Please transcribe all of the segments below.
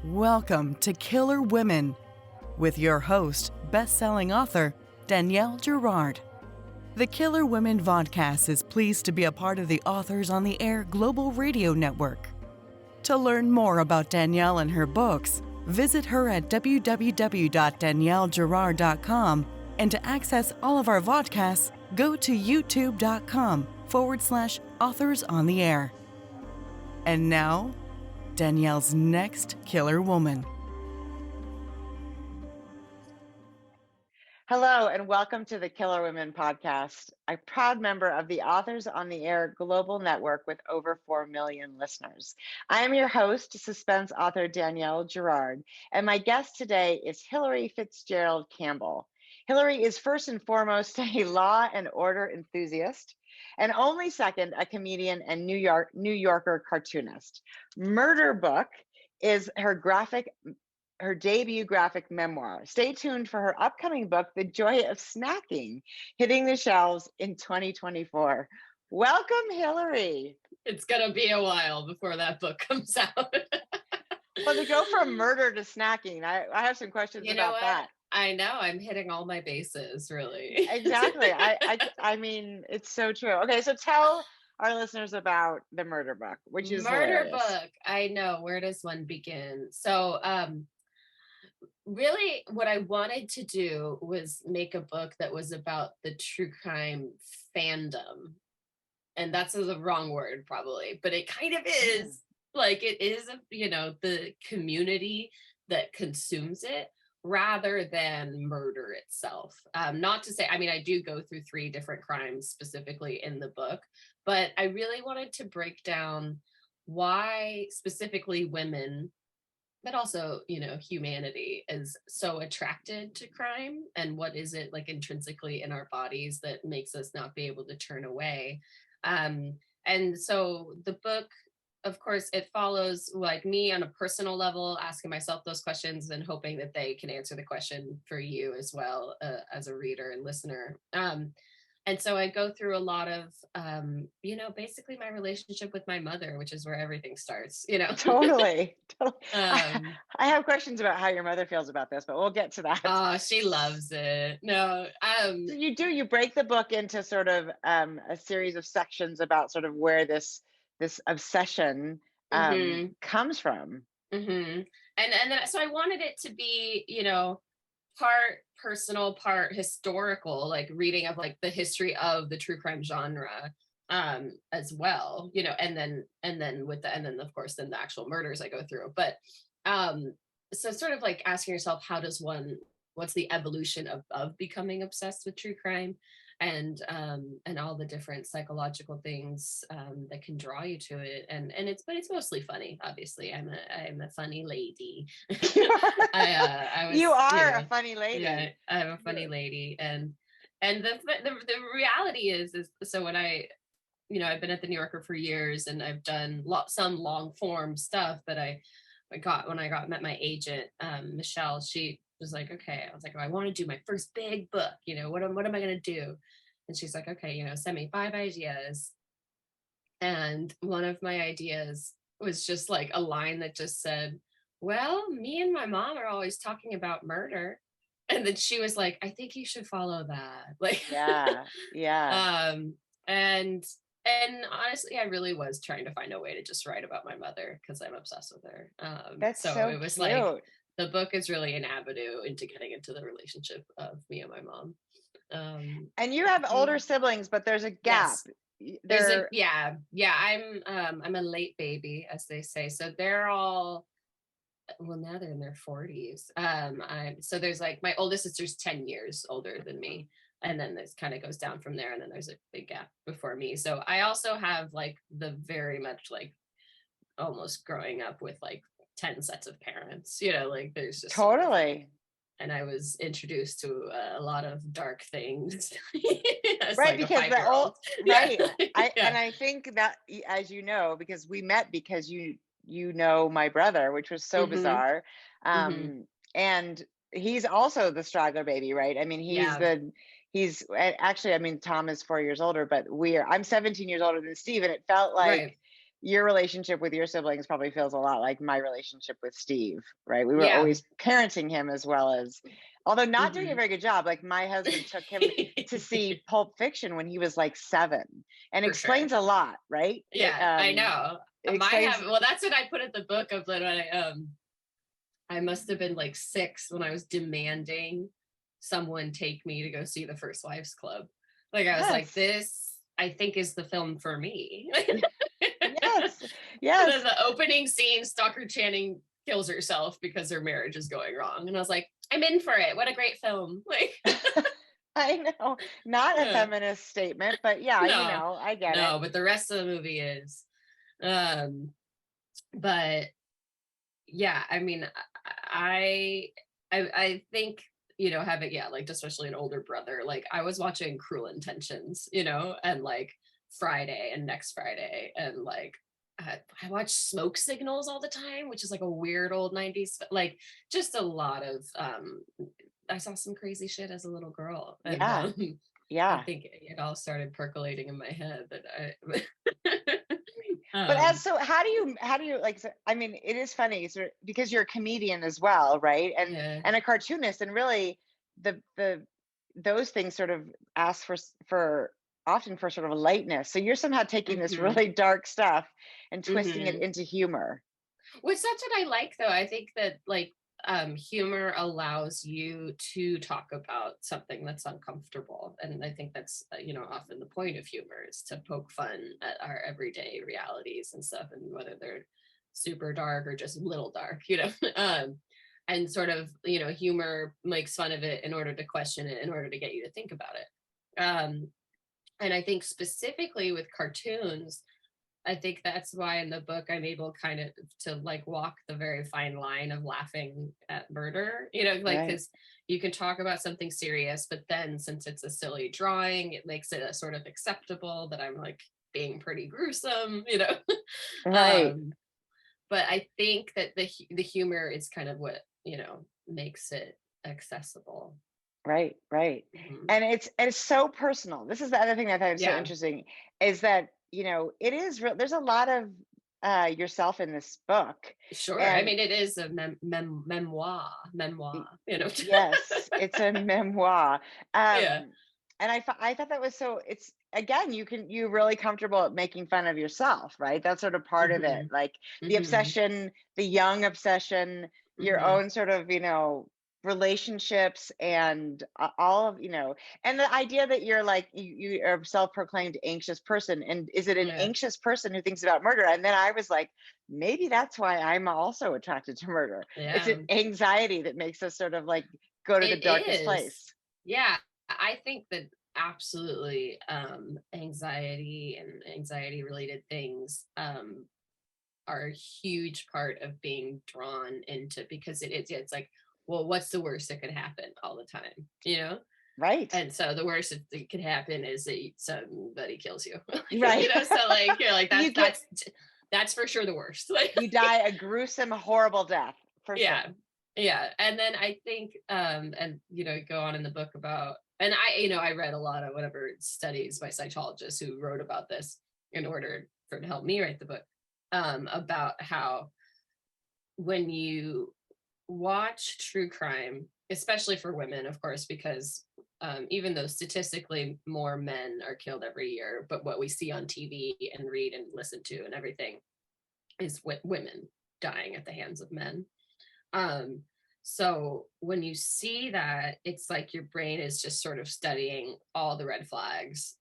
Welcome to Killer Women with your host, best-selling author, Danielle Girard. The Killer Women Vodcast is pleased to be a part of the Authors on the Air Global Radio Network. To learn more about Danielle and her books, visit her at www.daniellegirard.com, and to access all of our vodcasts, go to youtube.com/Authors on the Air. And now, Danielle's next killer woman. Hello, and welcome to the Killer Women podcast, a proud member of the Authors on the Air global network with over 4 million listeners. I am your host, suspense author Danielle Girard, and my guest today is Hilary Fitzgerald Campbell. Hilary is first and foremost a law and order enthusiast, and only second, a comedian and New Yorker cartoonist. Murder Book is her debut graphic memoir. Stay tuned for her upcoming book, The Joy of Snacking, hitting the shelves in 2024. Welcome, Hilary. It's gonna be a while before that book comes out. Well, to go from murder to snacking, I have some questions about that. I know, I'm hitting all my bases, really. Exactly. I mean, it's so true. Okay, so tell our listeners about the Murder Book, which is Murder hilarious. Book. I know, where does one begin? So, really what I wanted to do was make a book that was about the true crime fandom. And that's the wrong word probably, but it kind of is. Like, it is, the community that consumes it rather than murder itself. Not to say, I do go through 3 different crimes specifically in the book, but I really wanted to break down why specifically women, but also, humanity is so attracted to crime, and what is it like intrinsically in our bodies that makes us not be able to turn away. And so the book, of course, it follows like me on a personal level, asking myself those questions and hoping that they can answer the question for you as well, as a reader and listener. And so I go through a lot of, basically my relationship with my mother, which is where everything starts, Totally. Um, I have questions about how your mother feels about this, but we'll get to that. Oh, she loves it. No. You break the book into sort of a series of sections about sort of where this obsession comes from. And then, so I wanted it to be, part personal, part historical, like reading of like the history of the true crime genre, as well, and then of course then the actual murders I go through. But so sort of like asking yourself, what's the evolution of becoming obsessed with true crime, and all the different psychological things that can draw you to it, and it's mostly funny. Obviously, I'm a funny lady. You are a funny lady. Yeah, I'm a funny lady, and the reality is so when I've been at the New Yorker for years, and I've done some long form stuff that I met my agent, Michelle. She was like, okay. I was like, oh, I want to do my first big book. What am I going to do? And she's like, okay, send me 5 ideas. And one of my ideas was just like a line that just said, well, me and my mom are always talking about murder. And then she was like, I think you should follow that. Like, yeah. And honestly, I really was trying to find a way to just write about my mother because I'm obsessed with her. That's so it was cute. like, the book is really an avenue into getting into the relationship of me and my mom. And you have older siblings, but there's a gap. Yes. I'm a late baby, as they say. So they're all, well, now they're in their 40s. So there's like, my oldest sister's 10 years older than me. And then this kind of goes down from there. And then there's a big gap before me. So I also have like the very much like almost growing up with like 10 sets of parents, like there's just totally. And I was introduced to a lot of dark things. Right, because and I think that, as you know, because we met because you my brother, which was so bizarre. And he's also the straggler baby, right? I mean, he's actually, I mean, Tom is 4 years older, but I'm 17 years older than Steve, and it felt like your relationship with your siblings probably feels a lot like my relationship with Steve, right? We were Yeah. always parenting him as well as, although not doing a Mhm. very good job. Like my husband took him to see Pulp Fiction when he was like 7, and For sure. explains a lot, right? Yeah, I know. It explains. Well, that's what I put at the book of that I must have been like 6 when I was demanding someone take me to go see The First Wives Club. Like I was like, Yes, this I think is the film for me. yes, And yes. then the opening scene, Stalker Channing kills herself because their marriage is going wrong. And I was like, I'm in for it. What a great film. Like, I know, not a yeah. feminist statement, but yeah, No, I get it. no, but the rest of the movie is. But yeah, I mean, I think, having, like, especially an older brother, like I was watching Cruel Intentions, and like Friday and Next Friday, and like I watch Smoke Signals all the time, which is like a weird old 90s, like just a lot of I saw some crazy shit as a little girl, and Yeah, I yeah. think it all started percolating in my head that But um how do you like? I mean, it is funny sort of, because you're a comedian as well, right? yeah. And a cartoonist, and really the those things sort of ask for often for sort of a lightness. So you're somehow taking this Mhm. really dark stuff and twisting it Mhm. into humor. Which that's what I like, though. I think that like humor allows you to talk about something that's uncomfortable, and I think that's often the point of humor is to poke fun at our everyday realities and stuff, and whether they're super dark or just a little dark, and sort of humor makes fun of it in order to question it, in order to get you to think about it. And I think specifically with cartoons, I think that's why in the book I'm able kind of to like walk the very fine line of laughing at murder, like Right. because you can talk about something serious, but then since it's a silly drawing, it makes it a sort of acceptable that I'm like being pretty gruesome. Right. um, but I think that the humor is kind of what makes it accessible. Right. Right. Mhm. And it's so personal. This is the other thing that I thought was so Yeah, interesting, is that, it is real. There's a lot of yourself in this book. sure. I And mean, it is a memoir. yes, it's a memoir. Yeah. And I thought that was so, it's again, you're really comfortable at making fun of yourself, right? That's sort of part of it. Hmm. Like the Hmm. obsession, the young obsession, your Hmm. own sort of, relationships, and all of, and the idea that you're like, you are a self-proclaimed anxious person. And is it an Yeah. anxious person who thinks about murder? And then I was like, maybe that's why I'm also attracted to murder. It's an Yeah. anxiety that makes us sort of like go to the It darkest is. place. Yeah. I think that absolutely anxiety and anxiety related things are a huge part of being drawn into, because it's like, well, what's the worst that could happen all the time? Right. And so the worst that could happen is that somebody kills you. Right. So like you're like You get that's for sure the worst. Like, you die a gruesome, horrible death for yeah, sure. yeah. And then I think and go on in the book about, and I read a lot of whatever studies by psychologists who wrote about this in order to help me write the book, about how when you watch true crime, especially for women, of course, because even though statistically more men are killed every year, but what we see on TV and read and listen to and everything is women dying at the hands of men. Um, so when you see that, it's like your brain is just sort of studying all the red flags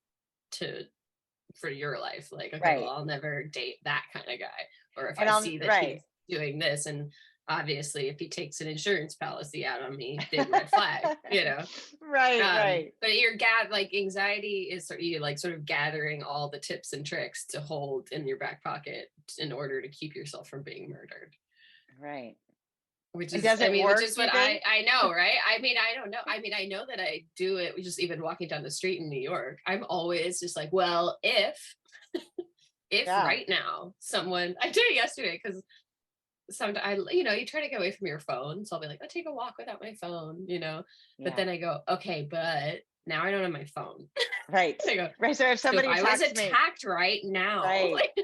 to for your life. Like, okay, well, Right. I'll never date that kind of guy. Or if And I I'll see that right. he's doing this, and obviously if he takes an insurance policy out on me, big red flag. Right, right. But like anxiety is sort of gathering all the tips and tricks to hold in your back pocket in order to keep yourself from being murdered. Right. Which And is, does I it mean, which work, is do you what think? I know, right? I mean, I don't know. I mean, I know that I do it just even walking down the street in New York. I'm always just like, well, if Yeah. right now someone, I did it yesterday because sometimes you try to get away from your phone, so I'll be like, I'll take a walk without my phone, but Yeah. then I go, okay, but now I don't have my phone. Right. And I go, Right. So if so if somebody I was attacks me, attacked right now, right. like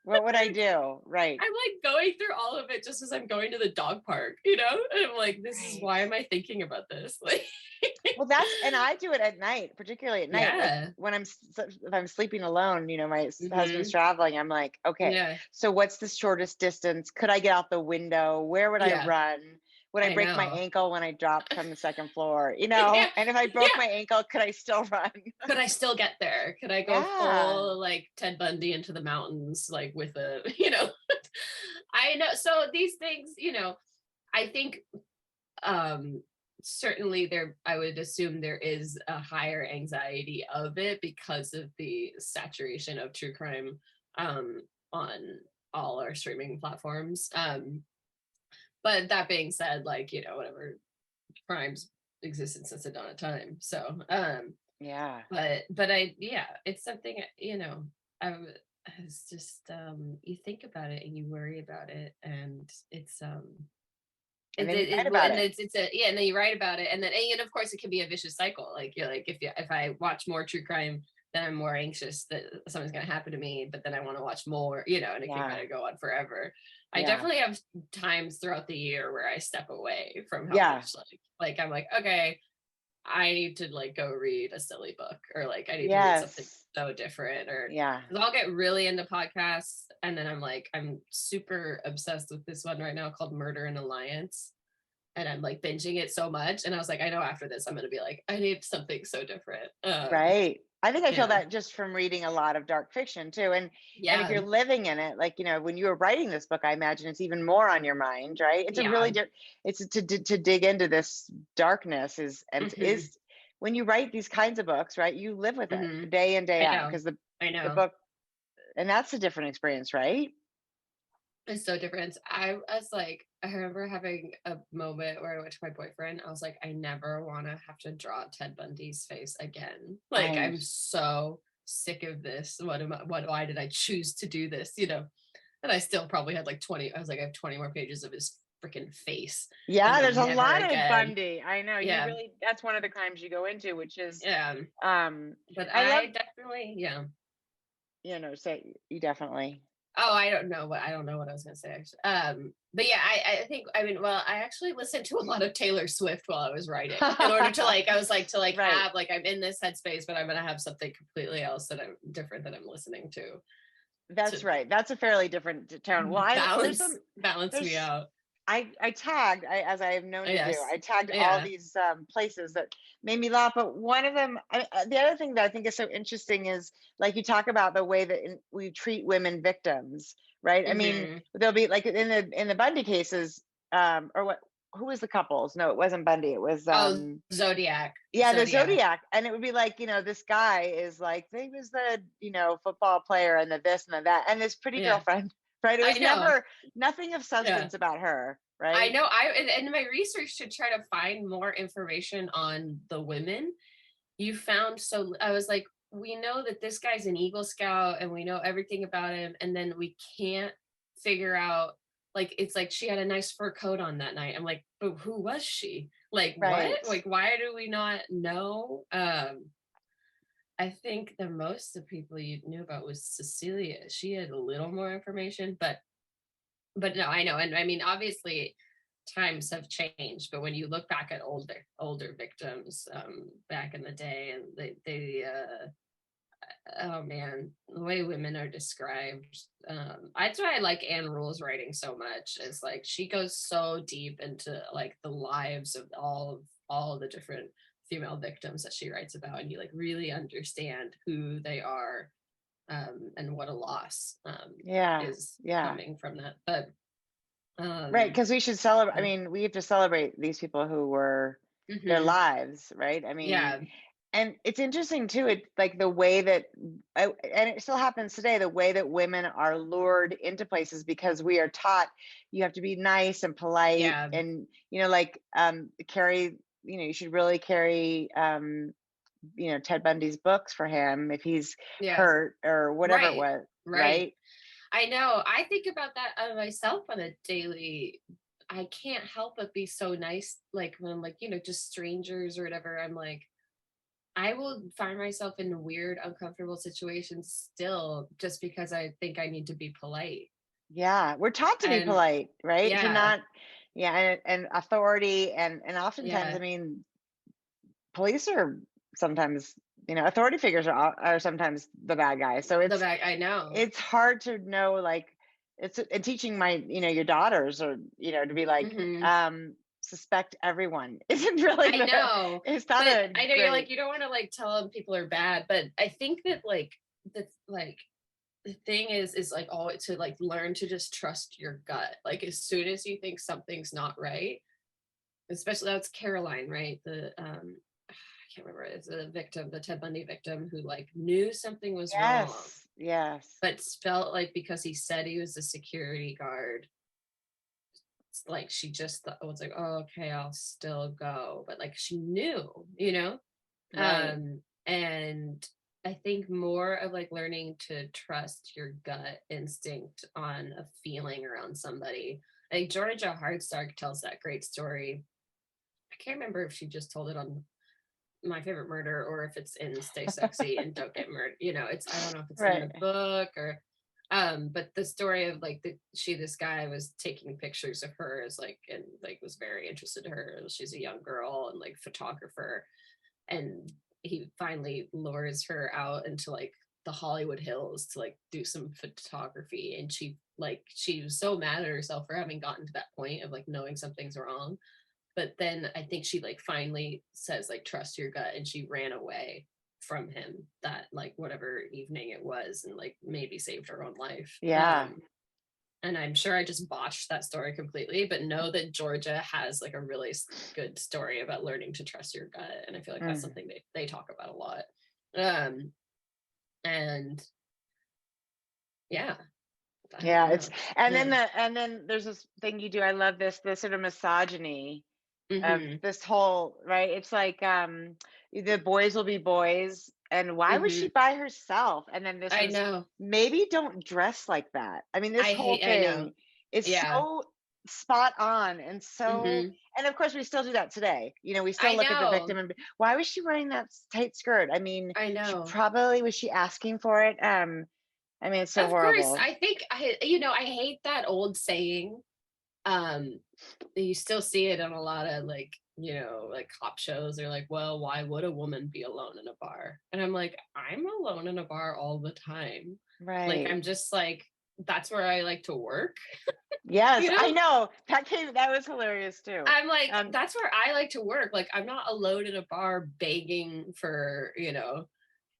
What would I do? Right. I'm like going through all of it just as I'm going to the dog park, you know? And I'm like, this is Right. why am I thinking about this? Like, Well, and I do it at night, particularly at night. Like yeah. when if I'm sleeping alone, my husband's Hmm. traveling. I'm like, okay, Yeah. so what's the shortest distance? Could I get out the window? Where would I Yeah. run? Would I I break my know. ankle when I dropped from the second floor? Yeah. And if I broke Yeah. my ankle, could I still run? Could I still get there? Could I go Yeah. full like Ted Bundy into the mountains, like with a, I know. So these things, I think um certainly there, I would assume there is a higher anxiety of it because of the saturation of true crime on all our streaming platforms. But that being said, like, whatever, crimes existed since the dawn of time. So Yeah. but I, yeah, it's something, I it's just you think about it and you worry about it, and it's And then you write about and it. it's a yeah, and then you write about it, and then and of course it can be a vicious cycle. Like, you're like, if I watch more true crime, then I'm more anxious that something's going to happen to me, but then I want to watch more, and it can Yeah. kind of go on forever. I Yeah. definitely have times throughout the year where I step away from how Yeah. much like I'm like, okay, I need to like go read a silly book, or like I need to read something Yes. so different, or Yeah. because I'll get really into podcasts, and then I'm super obsessed with this one right now called Murder and Alliance, and I'm like binging it so much, and I was like, I know after this I'm gonna be like, I need something so different. Right. I think I feel Yeah, that just from reading a lot of dark fiction too. And if yeah, you're living in it, like, when you were writing this book, I imagine it's even more on your mind, right? It's a yeah. really it's to dig into this darkness Hmm. is when you write these kinds of books, right? You live with Hmm. it day in, day I out, know, because I the know. book, and that's a different experience, right? It's so different. I was like, I remember having a moment where I went to my boyfriend. I was like, I never want to have to draw Ted Bundy's face again. Like, I'm I'm so sick of this. Why did I choose to do this? And I still probably had like 20. I was like, I have 20 more pages of his freaking face. And Yeah, like, there's a never lot of again. Bundy. I know. Yeah. That's one of the crimes you go into, which is, Yeah. um But I love, I definitely, yeah. say you definitely. Oh, I don't know what I was gonna say actually. But yeah, I think, I mean, well, I actually listened to a lot of Taylor Swift while I was writing, in order to like, I was like, to like Right. have like, I'm in this headspace, but I'm gonna have something completely else that I'm different that I'm listening to That's right. That's a fairly different tone. Well, balance me there's out. I tagged, as I have known you do. Yes. I tagged all Yeah. these places that made me laugh, but one of them, the other thing that I think is so interesting is, like, you talk about the way that we treat women victims, right? I mean, Hmm. there'll be like in the Bundy cases, or what? Who was the couples? No, it wasn't Bundy. It was Oh, Zodiac. yeah, the Zodiac. Zodiac. And it would be like, this guy is like, he was the, football player and the this and the that, and this pretty Yeah. girlfriend, right? It I was know. never nothing of Yeah. substance about her, I right? know. In my research to try to find more information on the women, you found, so I was like, we know that this guy's an Eagle Scout and we know everything about him, and then we can't figure out, like, it's like she had a nice fur coat on that night. I'm like, but who was she? Like, what? Right. Like, why do we not know? I think the most of people you knew about was Cecilia. She had a little more information, but no, I know. And I mean, obviously times have changed, but when you look back at older victims back in the day, and they oh man, the way women are described, that's why I like Anne Rule's writing so much. Is like, she goes so deep into like the lives of all the different female victims that she writes about, and you like really understand who they are, and what a loss Yeah. is Yeah. coming from that. But Right. um Because we should celebrate. I yeah. mean, we have to celebrate these people who were their Hmm. lives, right? I mean, Yeah. and it's interesting too. It like the way that, and it still happens today. The way that women are lured into places because we are taught you have to be nice and polite, Yeah. and like carry. You should really carry Ted Bundy's books for him if he's Yes. hurt or whatever it Right. was, Right. right? I know. I think about that of myself on a daily. I can't help but be so nice. Like when I'm like, just strangers or whatever, I'm like, I will find myself in weird, uncomfortable situations still, just because I think I need to be polite. Yeah, we're taught to be And polite, right? To yeah, not, yeah, and authority, and oftentimes, I yeah, mean, police are sometimes, authority figures are sometimes the bad guys. So the back. I know. it's hard to know, like, it's and teaching my, your daughters, or to be like, Hmm. suspect everyone isn't really I know, it's not but a I know you're like, great. you don't want to like tell them people are bad, but I think that like the thing is like always to like learn to just trust your gut. Like as soon as you think something's not right, especially that's Caroline, right? The I can't remember, it's the victim, the Ted Bundy victim who like knew something was wrong, Yes, yes. but felt like because he said he was a security guard, it's like she just was like, oh, okay, I'll still go. But like she knew, you know? Right. And I think more of like learning to trust your gut instinct on a feeling around somebody. Like Georgia Hardstark tells that great story. I can't remember if she just told it on My Favorite Murder or if it's in Stay Sexy and Don't Get Murdered. You know, it's I don't know if it's in the Right. book or but the story of like this guy was taking pictures of her as like and like was very interested in her. She's a young girl and like photographer, and he finally lures her out into like the Hollywood Hills to like do some photography, and she was so mad at herself for having gotten to that point of like knowing something's wrong. But then I think she like finally says like trust your gut, and she ran away from him that like whatever evening it was, and like maybe saved her own life. Yeah. And I'm sure I just botched that story completely, but know that Georgia has like a really good story about learning to trust your gut. And I feel like that's Mm. something they talk about a lot. Um, and yeah, I Yeah, don't it's know. and then there's this thing you do. I love the sort of misogyny of Mm-hmm. this whole, right? It's like, the boys will be boys, and why was Mm-hmm. she by herself? And then this I was, know. maybe don't dress like that. I mean, this whole I know. thing is Yeah. so spot on, and so, Mm-hmm. and of course we still do that today. We still I look at the know. victim and why was she wearing that tight skirt? I mean, I she know. probably was, she asking for it? I mean, it's so Of course, horrible. I think I hate that old saying. Um, you still see it in a lot of like, like cop shows. They're like, well, why would a woman be alone in a bar? And I'm like, I'm alone in a bar all the time. Like, Right. I'm just like, that's where I like to work, Yes, you I know? know. That was hilarious too. I'm like, Um, that's where I like to work. Like, I'm not alone in a bar begging for,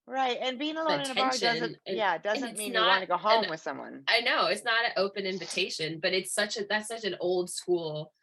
right. And being alone in a bar attention. doesn't, yeah, it And doesn't it's mean you not want to go an home with someone. I know it's not an open invitation, but that's such an old school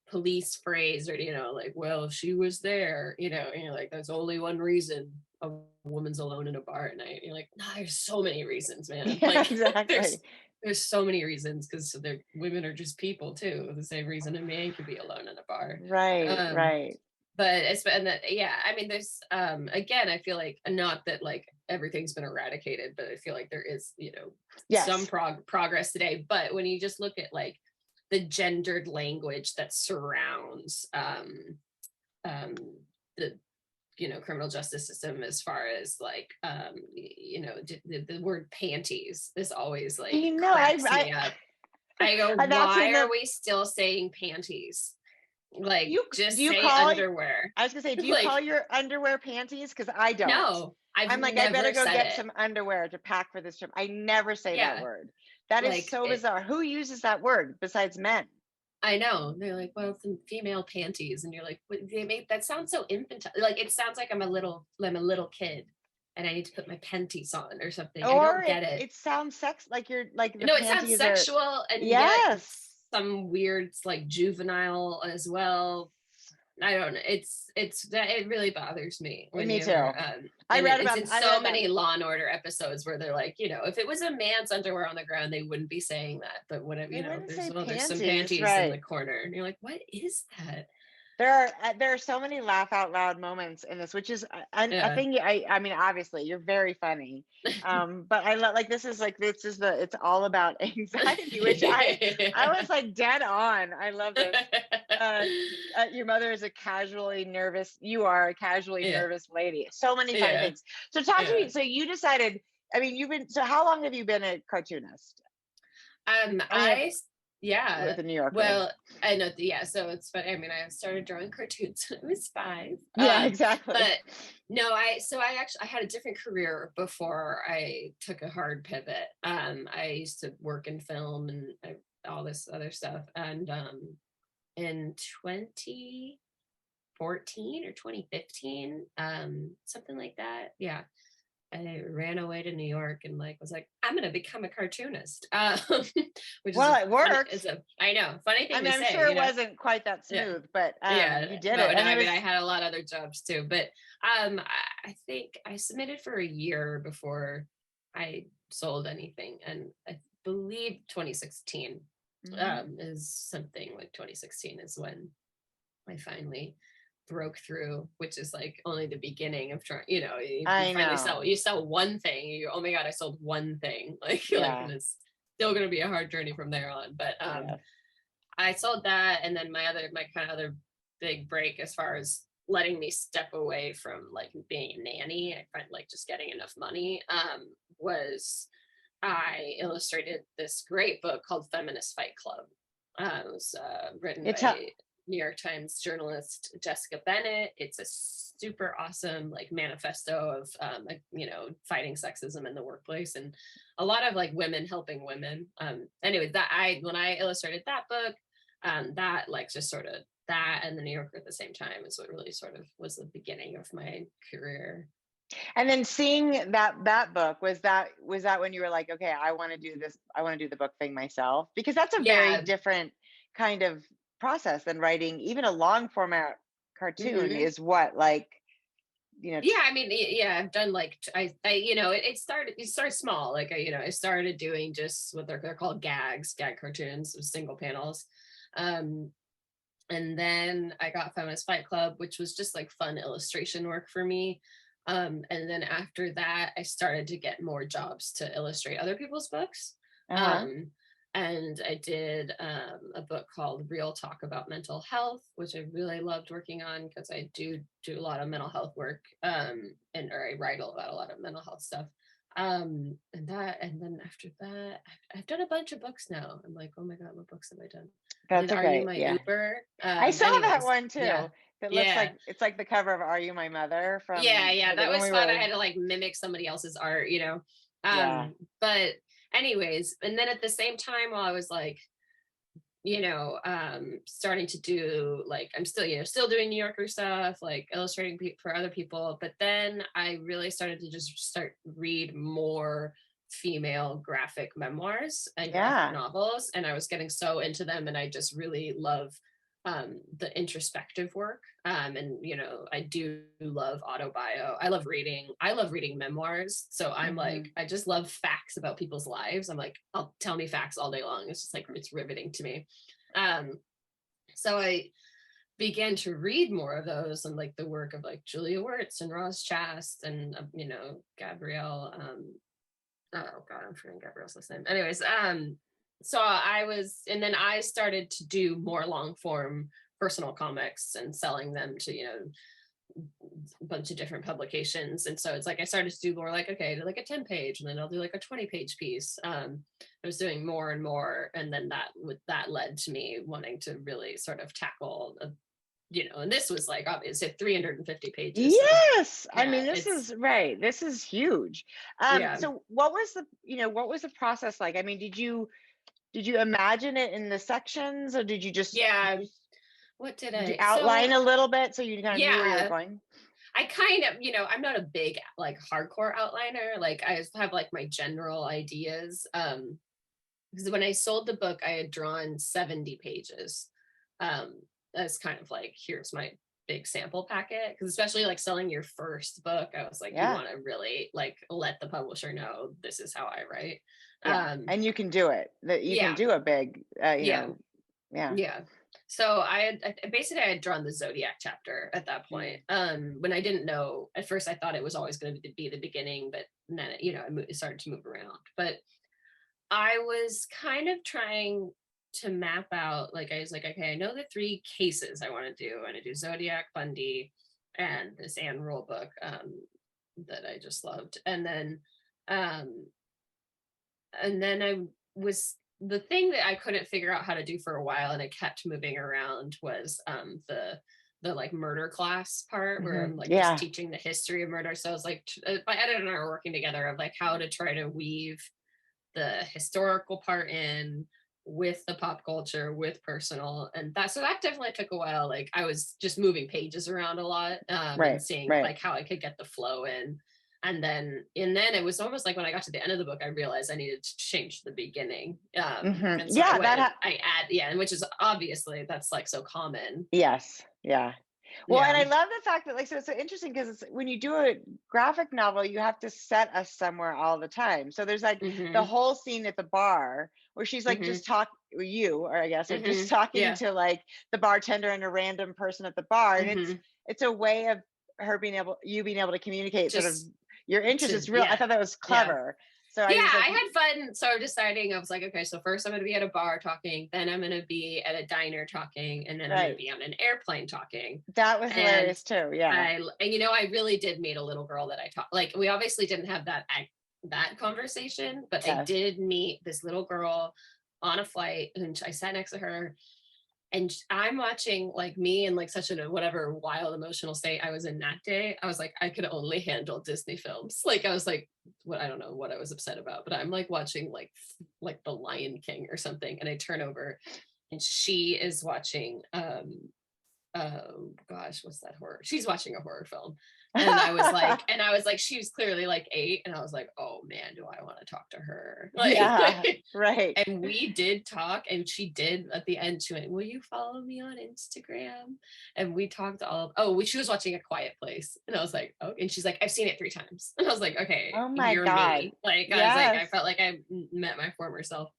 police phrase, or like, well, if she was there, and you're like, there's only one reason a woman's alone in a bar at night. And you're like, no, there's so many reasons, man. Yeah, Like exactly. there's so many reasons, because women are just people too, the same reason a man could be alone in a bar. Right, um right. but it's and that, yeah, I mean, there's again, I feel like not that like everything's been eradicated, but I feel like there is some Yes. progress today. But when you just look at like the gendered language that surrounds um the criminal justice system, as far as like the word panties is always like You know, cracks me up. I go, and that's why in are the, we still saying panties? Like, do just you say call, underwear. I was gonna say, do you call Like, your underwear panties? Because I don't. no, I've I'm like, I better never go said get it. some underwear to pack for this trip. I never say that Yeah, word. That is like so it. bizarre. Who uses that word besides men? I know. They're like, well, some female panties, and you're like, what, they make that sound so infantile. Like, it sounds like I'm a little kid, and I need to put my panties on or something. I Or don't get it it. it sounds sex, like you're like the No, it sounds panties are, sexual, and yet yes. some weird, like juvenile as well. I don't know. It's that it really bothers me Me whenever too. I read it's about in I so read that. many Law and Order episodes where they're like, if it was a man's underwear on the ground, they wouldn't be saying that. But whenever, They wouldn't say there's some panties, panties in the right? corner, and you're like, what is that? There are so many laugh out loud moments in this, which is a Yeah. thing. I mean, obviously, you're very funny, but I love, like, this is it's all about anxiety, which I was like dead on. I love this. uh, your mother is a casually nervous. You are a casually Yeah. nervous lady. So many funny Yeah. things. So talk to Yeah. me. So you decided. I mean, so how long have you been a cartoonist? I mean, Yeah. with the New Yorker. Well, I know. Yeah. So it's funny. I mean, I started drawing cartoons when I was 5. Yeah, exactly. But no, I had a different career before I took a hard pivot. I used to work in film and all this other stuff. And in 2014 or 2015, something like that. Yeah. I ran away to New York and was like, I'm gonna become a cartoonist. Which is Well, it worked. I know, funny thing I mean, to I'm say, sure it wasn't quite that Yeah. smooth, but Yeah. you did But it, no, and it I was. mean, I had a lot of other jobs too. But I think I submitted for a year before I sold anything, and I believe 2016 is something like 2016 is when I finally broke through, which is only the beginning of trying, you I finally know. sell one thing, oh my God, I sold one thing. Yeah. And it's still gonna be a hard journey from there on. But Yes. I sold that, and then my kind of other big break as far as letting me step away from being a nanny, I find just getting enough money, was I illustrated this great book called Feminist Fight Club. It was written It's by New York Times journalist Jessica Bennett. It's a super awesome manifesto of fighting sexism in the workplace, and a lot of women helping women. Anyways, when I illustrated that book, that just sort of that and the New Yorker at the same time is what really sort of was the beginning of my career. And then seeing that book, was that when you were like, okay, I want to do this, I want to do the book thing myself? Because that's a very Yeah. different kind of process than writing. Even a long format cartoon Mm-hmm. is what, Yeah, I mean, yeah, I've done it started small. I started doing just what they're called gag cartoons with single panels. And then I got Feminist Fight Club, which was just fun illustration work for me. And then after that, I started to get more jobs to illustrate other people's books. And I did a book called Real Talk About Mental Health, which I really loved working on because I do a lot of mental health work, or I write about a lot of mental health stuff. And then after that, I've done a bunch of books now. I'm like, oh my God, what books have I done? That's Are You okay. My Yeah. Uber? I saw that one too. Yeah. That looks like it's like the cover of Are You My Mother from That when was we fun. were. I had to mimic somebody else's art, Yeah. But anyways, and then at the same time while I was starting to do I'm still doing New Yorker stuff, illustrating for other people, but then I really started to just read more female graphic memoirs and graphic novels, and I was getting so into them, and I just really love the introspective work, and I do love autobio. I love reading memoirs, so I'm I just love facts about people's lives. I'm I'll tell me facts all day long. It's just it's riveting to me. So I began to read more of those, and the work of Julia Wirtz and Roz Chast and Gabrielle, oh God, I'm forgetting Gabrielle's last name. Anyways, so and then I started to do more long form personal comics and selling them to a bunch of different publications. And so it's I started to do more okay, a 10 page, and then I'll do a 20-page piece. I was doing more and more, and then that led to me wanting to really sort of tackle and this was obviously 350 pages. Yes. So, I mean, this is right. This is huge. So what was the process like? I mean, did you imagine it in the sections, or did you just what did I outline a little bit so you kind of knew where you were going? I kind of, I'm not a big hardcore outliner. I have my general ideas. Because when I sold the book, I had drawn 70 pages. As kind of here's my big sample packet. Because especially selling your first book, I was you want to really let the publisher know this is how I write. And you can do it. That you can do a big, Yeah. So I had drawn the Zodiac chapter at that point. When I didn't know at first, I thought it was always going to be the beginning, but then it started to move around. But I was kind of trying to map out, like, I was like, okay, I know the 3 cases I want to do. I want to do Zodiac, Bundy, and this Anne Rule book that I just loved. Um, and then I was, the thing that I couldn't figure out how to do for a while, and it kept moving around, was the like murder class part, where I'm like just teaching the history of murder. So I was like, my editor and I were working together of like how to try to weave the historical part in with the pop culture, with personal, and that, so that definitely took a while. Like I was just moving pages around a lot, and seeing like how I could get the flow in. And then it was almost like when I got to the end of the book, I realized I needed to change the beginning. And so I add, which is obviously, that's like so common. Yes. Yeah. Well, and I love the fact that, like, so it's so interesting because when you do a graphic novel, you have to set us somewhere all the time. So there's like the whole scene at the bar where she's like just just talking to like the bartender and a random person at the bar, and it's a way of her being able to communicate just sort of your interest. It's real. I thought that was clever. So I had fun. So deciding, I was like, okay, so first I'm going to be at a bar talking, then I'm going to be at a diner talking, and then I'm going to be on an airplane talking. That was hilarious too. Yeah. I really did meet a little girl that I talked, like, we obviously didn't have that conversation, but I did meet this little girl on a flight, and I sat next to her, and I'm watching like me in like such a whatever wild emotional state I was in that day. I was like, I could only handle Disney films. Like I was like, I don't know what I was upset about, but I'm like watching like The Lion King or something, and I turn over and she is watching oh gosh, what's that horror? She's watching a horror film. And I was like, she was clearly like 8. And I was like, oh man, do I want to talk to her? Like, right. And we did talk, and she did at the end, she went, will you follow me on Instagram? And we talked she was watching A Quiet Place. And I was like, oh, and she's like, I've seen it 3 times. And I was like, okay, oh my you're God. me. Like, I was like, I felt like I met my former self.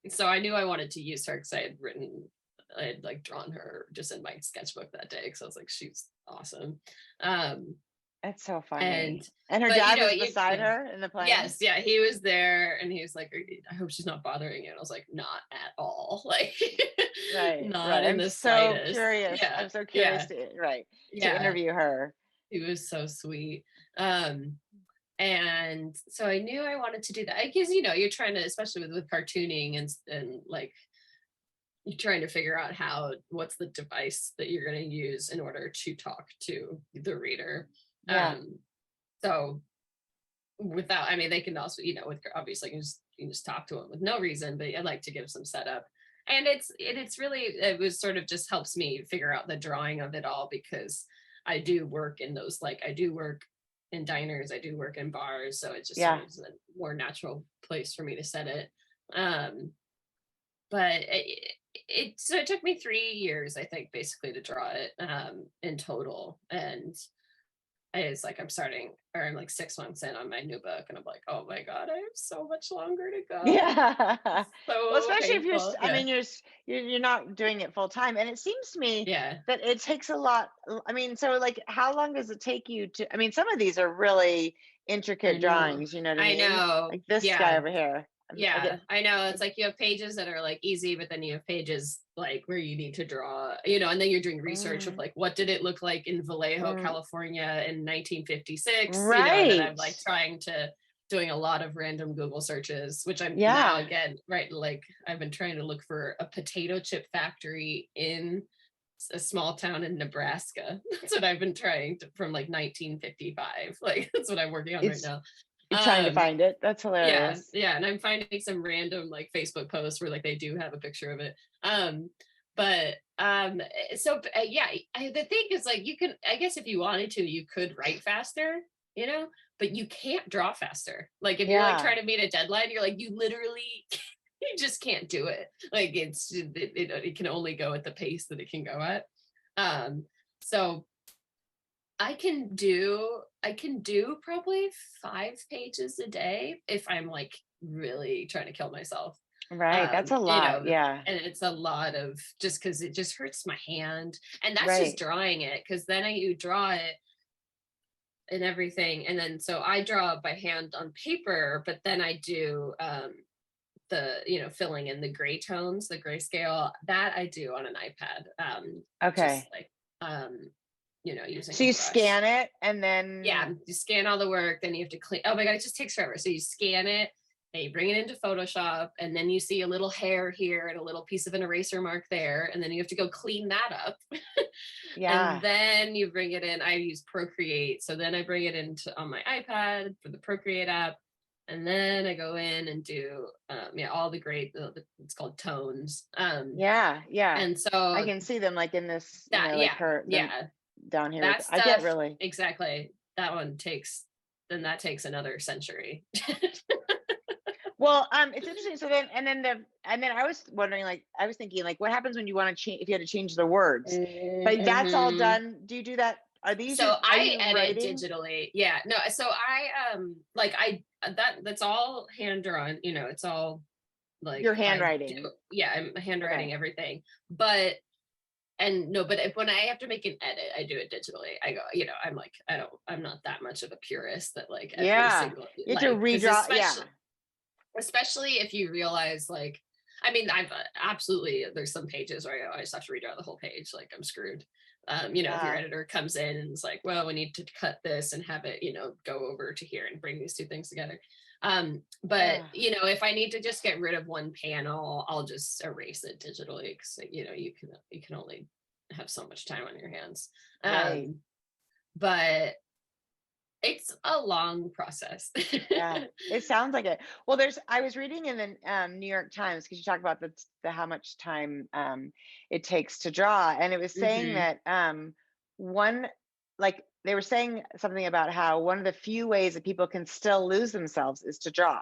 So I knew I wanted to use her because I had like drawn her just in my sketchbook that day, because I was like, she's awesome. That's so funny. And her dad was beside her in the plane? Yes, yeah, he was there, and he was like, I hope she's not bothering you. And I was like, not at all. Like, not in the slightest. Curious. Yeah. I'm so curious to interview her. He was so sweet. And so I knew I wanted to do that, because you're trying to, especially with cartooning and like, you're trying to figure out what's the device that you're going to use in order to talk to the reader. So without, they can also, with obviously you can just talk to them with no reason, but I like to give some setup. And it's really, it was sort of just helps me figure out the drawing of it all, because I do work in those, like I do work in diners, I do work in bars. So it just is a more natural place for me to set it. But it took me 3 years, I think, basically to draw it in total. And it's like I'm like 6 months in on my new book, and I'm like, oh my God, I have so much longer to go. Yeah. So well, especially painful. if you're not doing it full time. And it seems to me that it takes a lot. So like, how long does it take you to, some of these are really intricate drawings, you know what I mean? I know. Like this guy over here. I know. It's like you have pages that are like easy, but then you have pages like where you need to draw, and then you're doing research of like, what did it look like in Vallejo, California in 1956? Right. And I'm like doing a lot of random Google searches, which I'm now again, right. Like I've been trying to look for a potato chip factory in a small town in Nebraska. That's what I've been trying to, from like 1955. Like that's what I'm working on right now. You're trying to find it. That's hilarious. Yeah, and I'm finding some random like Facebook posts where like they do have a picture of it. The thing is, like, you can, I guess if you wanted to, you could write faster, but you can't draw faster. Like if you're like trying to meet a deadline, you're like, you literally you just can't do it. Like it can only go at the pace that it can go at. So I can do probably 5 pages a day if I'm like really trying to kill myself. Right. That's a lot. Yeah. And it's a lot of, just because it just hurts my hand. And that's just drawing it. Because then you draw it and everything. And then, so I draw by hand on paper, but then I do filling in the gray tones, the grayscale, that I do on an iPad. Okay. Just like, using So a you brush. scan it and then. Yeah, you scan all the work, then you have to clean. Oh my God, it just takes forever. So you scan it, and you bring it into Photoshop, and then you see a little hair here and a little piece of an eraser mark there, and then you have to go clean that up. Yeah. And then you bring it in. I use Procreate, so then I bring it into on my iPad for the Procreate app, and then I go in and do all the great. It's called tones. Yeah. And so I can see them like in this, that, like her down here. that I get stuff, really. exactly. That takes another century. Well, it's interesting. So then I was wondering, like, I was thinking, like, what happens when you want to change, if you had to change the words, but that's all done. Do you do that? Are these So are I you edit writing? digitally. Yeah, no. So that's all hand drawn. It's all like Your handwriting. I'm handwriting everything. But when I have to make an edit, I do it digitally. I go, I'm not that much of a purist that like every single, you have to redraw. Especially if you realize, like, I mean, I've absolutely, there's some pages where I just have to redraw the whole page, like I'm screwed. If your editor comes in and is like, well, we need to cut this and have it, go over to here and bring these two things together. But if I need to just get rid of one panel, I'll just erase it digitally, because you can only have so much time on your hands. Right. But it's a long process. Yeah, it sounds like it. Well, I was reading in the New York Times, because you talk about the how much time it takes to draw, and it was saying that one, like, they were saying something about how one of the few ways that people can still lose themselves is to draw.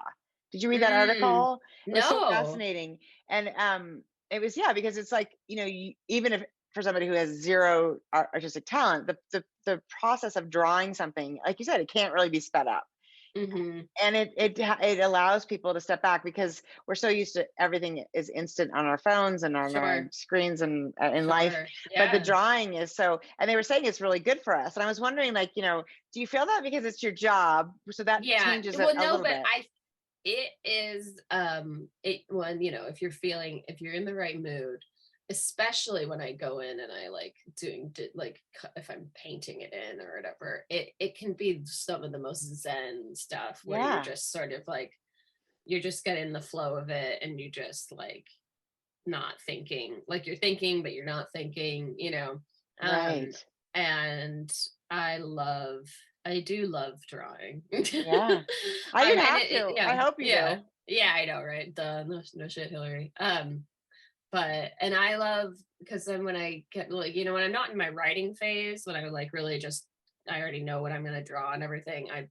Did you read that article? It was so fascinating. And it was, because it's like, even if for somebody who has zero artistic talent, the process of drawing something, like you said, it can't really be sped up. And it allows people to step back, because we're so used to everything is instant on our phones and on our screens and in life. But the drawing is and they were saying it's really good for us. And I was wondering, like, do you feel that because it's your job? So that changes it a little bit. It is if you're in the right mood, especially when I go in and I like if I'm painting it in or whatever, it can be some of the most zen stuff where you're just sort of like, you're just getting the flow of it, and you just like not thinking, like you're thinking but you're not thinking, Right. And I do love drawing. Yeah. You have to. I hope you do. Yeah, I know, right? Duh, no shit, Hilary. And I love, because then when I get like, when I'm not in my writing phase, when I like really just, I already know what I'm going to draw and everything, I,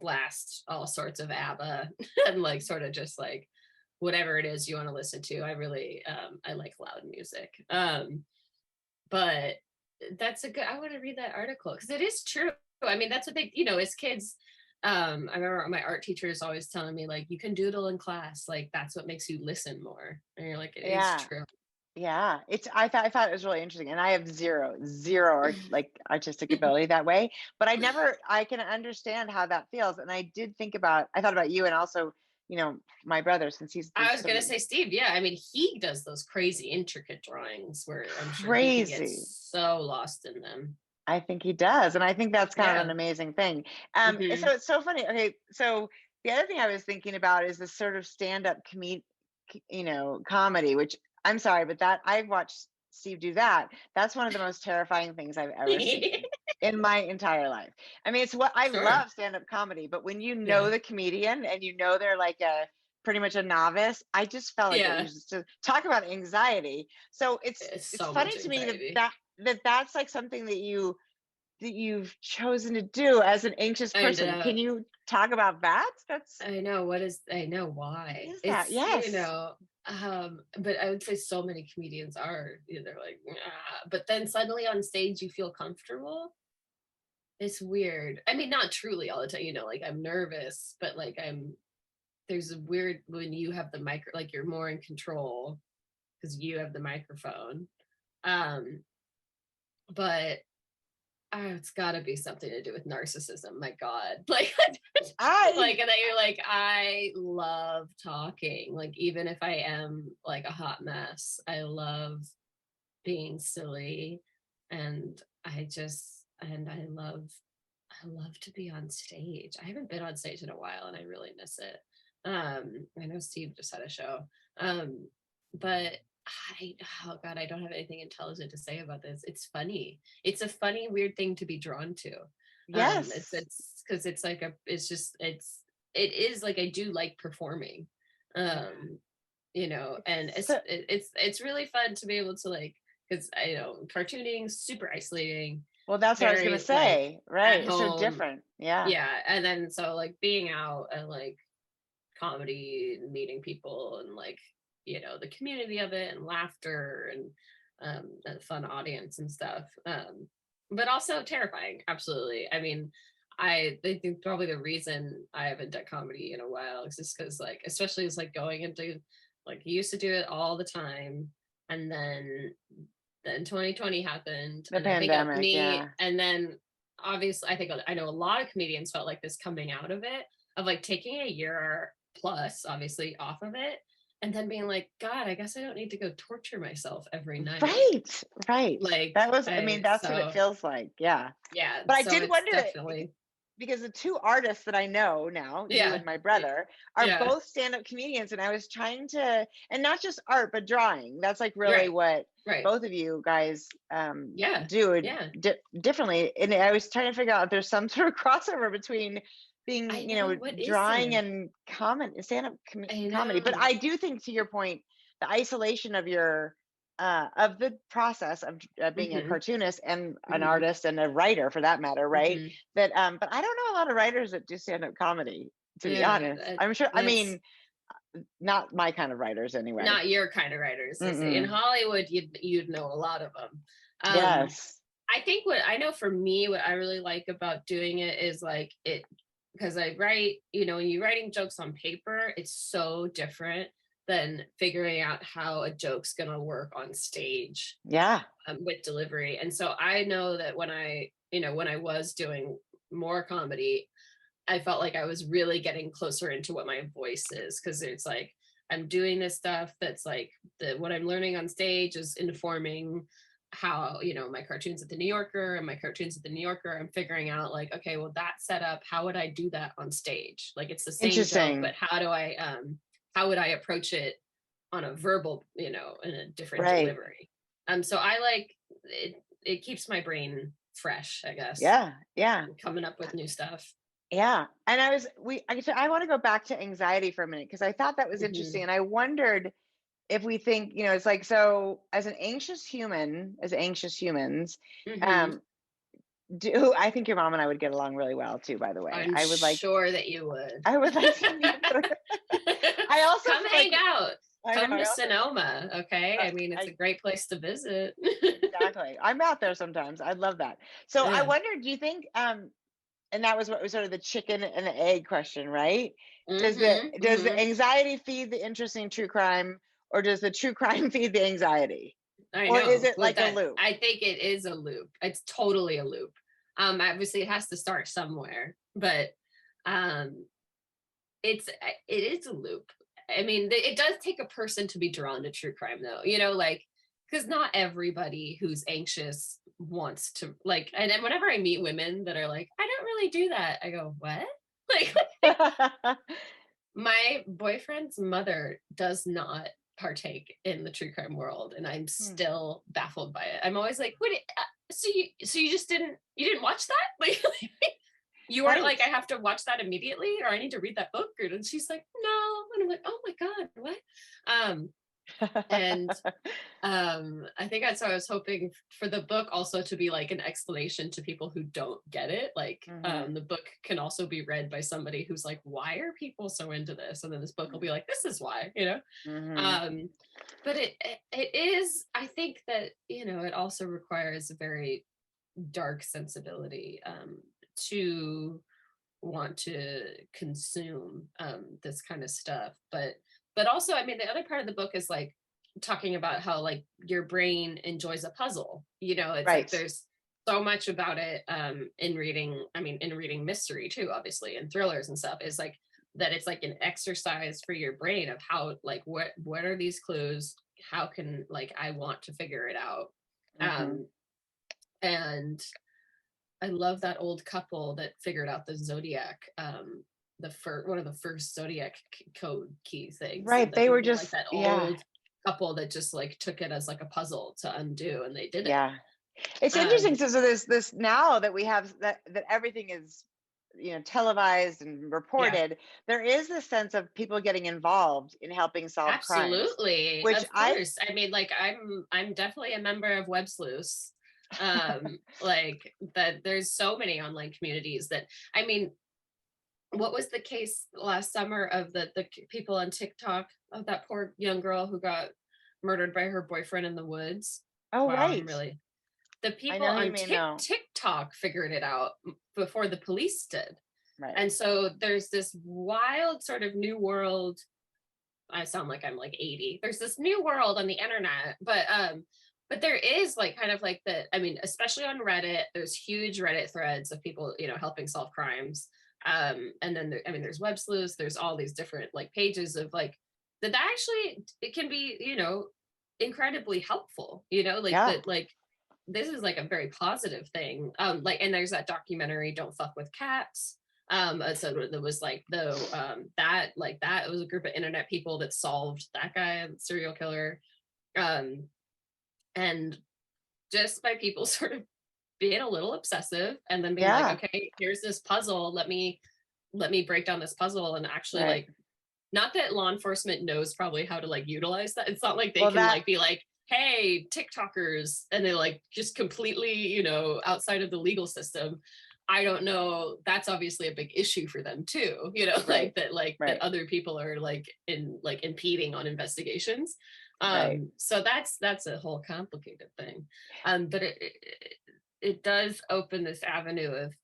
blast all sorts of ABBA and like sort of just like whatever it is you want to listen to. I really, I like loud music. But I want to read that article, because it is true. I mean, that's what they, as kids, I remember my art teacher is always telling me, like, you can doodle in class, like that's what makes you listen more. And you're like, it is true. Yeah, I thought it was really interesting, and I have zero like artistic ability that way. But I can understand how that feels, and I thought about you, and also my brother, since I was gonna say Steve. Yeah, I mean, he does those crazy intricate drawings where I'm sure he can get so lost in them. I think he does, and I think that's kind of an amazing thing. So it's so funny. Okay, so the other thing I was thinking about is this sort of stand-up comedy, which, I'm sorry, but that I've watched Steve do that. That's one of the most terrifying things I've ever seen in my entire life. I mean, it's what I love stand-up comedy, but when the comedian and they're like pretty much a novice, I just felt like it was just to talk about anxiety. So it's so funny to me that's like something that you've chosen to do as an anxious person. Can you talk about that? I know why. What is that? Yes. But I would say so many comedians are, they're like, but then suddenly on stage you feel comfortable. It's weird. I mean, not truly all the time, like I'm nervous, but like there's a weird, when you have the like you're more in control because you have the microphone. But it's got to be something to do with narcissism. My God, like, I and then you're like, I love talking. Like, even if I am like a hot mess, I love being silly, and I love to be on stage. I haven't been on stage in a while, and I really miss it. I know Steve just had a show, but oh God, I don't have anything intelligent to say about this. It's funny. It's a funny, weird thing to be drawn to. yes. It's because it's like it is like, I do like performing, and So, it's really fun to be able to, like, because I know cartooning super isolating, well, that's what I was gonna very like say. at Right. It's so home. different. Yeah. Yeah. And then so like being out and like comedy and meeting people and like, the community of it and laughter and a fun audience and stuff. But also terrifying. Absolutely. I mean, I think probably the reason I haven't done comedy in a while is just because, like, especially it's like going into, like, you used to do it all the time, and then 2020 happened, The and I think pandemic. me, Yeah. and then obviously I think I know a lot of comedians felt like this coming out of it, of like taking a year plus obviously off of it, and then being like, God, I guess I don't need to go torture myself every night. Right. Right. Like, That was, I mean, that's what it so feels like. Yeah. yeah, But I so did it's wonder definitely, because the two artists that I know now, you yeah, and my brother, are yeah, both stand-up comedians. And I was trying to, and not just art, but drawing. That's like really right, what right, both of you guys yeah, do yeah. differently. And I was trying to figure out if there's some sort of crossover between I being, know, what is drawing there? and stand-up I comedy. But know. I do think, to your point, the isolation of your of the process of being a Hmm. cartoonist and an Hmm. artist and a writer for that matter, right? Hmm. That but I don't know a lot of writers that do stand-up comedy, to be Yeah, honest. I'm sure, I that's mean, not my kind of writers anyway. not your kind of writers. They say in Mm-mm. Hollywood, you'd know a lot of them. Yes. I think what I know for me, what I really like about doing it is like it, because I write, when you're writing jokes on paper, it's so different than figuring out how a joke's gonna work on stage, Yeah. with delivery. And so I know that when I was doing more comedy, I felt like I was really getting closer into what my voice is, because it's like I'm doing this stuff that's like what I'm learning on stage is informing how, my cartoons at the New Yorker and my cartoons at the New Yorker. I'm figuring out like, okay, well, that setup, how would I do that on stage? Like, it's the same joke, but Interesting. how would I approach it on a verbal, in a different Right. delivery? So I like it. It keeps my brain fresh, I guess, Yeah. Yeah. coming up with new stuff. Yeah. And I want to go back to anxiety for a minute because I thought that was Hmm. interesting. And I wondered if we think, it's like, so as an anxious human, as anxious humans, Hmm. um, do I think your mom and I would get along really well too, by the way. I'm sure that you would. I would like to meet her. I also Come feel like hang out. I know Come I to also Sonoma. Okay. I mean, it's a I great place to visit. exactly. I'm out there sometimes. I'd love that. So I Yeah. wonder, do you think and that was what was sort of the chicken and the egg question, right? Hmm. Does the Hmm. anxiety feed the interest in true crime, or does the true crime feed the anxiety? I Or is know. it With like a that, loop? I think it is a loop. It's totally a loop. Obviously it has to start somewhere, but um it is a loop. I mean, it does take a person to be drawn to true crime, though, like, because not everybody who's anxious wants to, like, and then whenever I meet women that are like, I don't really do that, I go, what? Like, my boyfriend's mother does not partake in the true crime world, and I'm Hmm, still baffled by it. I'm always like, what? So you just you didn't watch that? Like, you weren't right. like, I have to watch that immediately, or I need to read that book, and she's like, no, and I'm like, oh my God, what? um and I think that's why I was hoping for the book also to be like an explanation to people who don't get it. Like, Hmm. the book can also be read by somebody who's like, why are people so into this? And then this book will be like, this is why, Hmm. um but it is, I think that, it also requires a very dark sensibility, to want to consume, this kind of stuff. But also, I mean, the other part of the book is like talking about how like your brain enjoys a puzzle. It's like Right. so much about it in reading mystery too, obviously, and thrillers and stuff, is like that it's like an exercise for your brain of how, like, what are these clues, how can, like, I want to figure it out. And I love that old couple that figured out the zodiac, one of the first zodiac code key things, Right. They were like just, that old couple that just like took it as like a puzzle to undo, and they did it. Yeah. It's interesting. So there's this now that we have that everything is, televised and reported. There is this sense of people getting involved in helping solve crimes. Absolutely, Which of course. I mean, like, I'm definitely a member of Web Sleuths. Like that. There's so many online communities that, I mean, what was the case last summer of the people on TikTok of that poor young girl who got murdered by her boyfriend in the woods? Oh, Wow, right. The people on TikTok TikTok figured it out before the police did. Right. And so there's this wild sort of new world. I sound like I'm like 80. There's this new world on the internet, but there is like kind of like I mean, especially on Reddit, there's huge Reddit threads of people, helping solve crimes. And then there's Web Sleuths, there's all these different like pages of like that actually it can be, incredibly helpful, that like this is like a very positive thing. Like, and there's that documentary, Don't Fuck with Cats. So there was like that it was a group of internet people that solved that guy, serial killer. And just by people sort of being a little obsessive and then being like, okay, here's this puzzle. Let me break down this puzzle, and actually like, not that law enforcement knows probably how to like utilize that. It's not like they can like be like, hey, TikTokers, and they like just completely, outside of the legal system. I don't know. That's obviously a big issue for them too, like that, that other people are like impeding on investigations. So that's a whole complicated thing. But it does open this avenue of